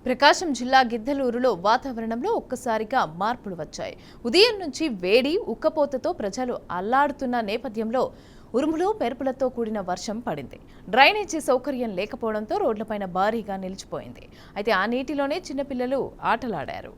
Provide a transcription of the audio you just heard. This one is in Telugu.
ప్రకాశం జిల్లా గిద్దలూరులో వాతావరణంలో ఒక్కసారిగా మార్పులు వచ్చాయి. ఉదయం నుంచి వేడి ఉక్కపోతతో ప్రజలు అల్లాడుతున్న నేపథ్యంలో ఉరుములు మెరుపులతో కూడిన వర్షం పడింది. డ్రైనేజీ సౌకర్యం లేకపోవడంతో రోడ్లపైన భారీగా నిలిచిపోయింది. అయితే ఆ నీటిలోనే చిన్నపిల్లలు ఆటలాడారు.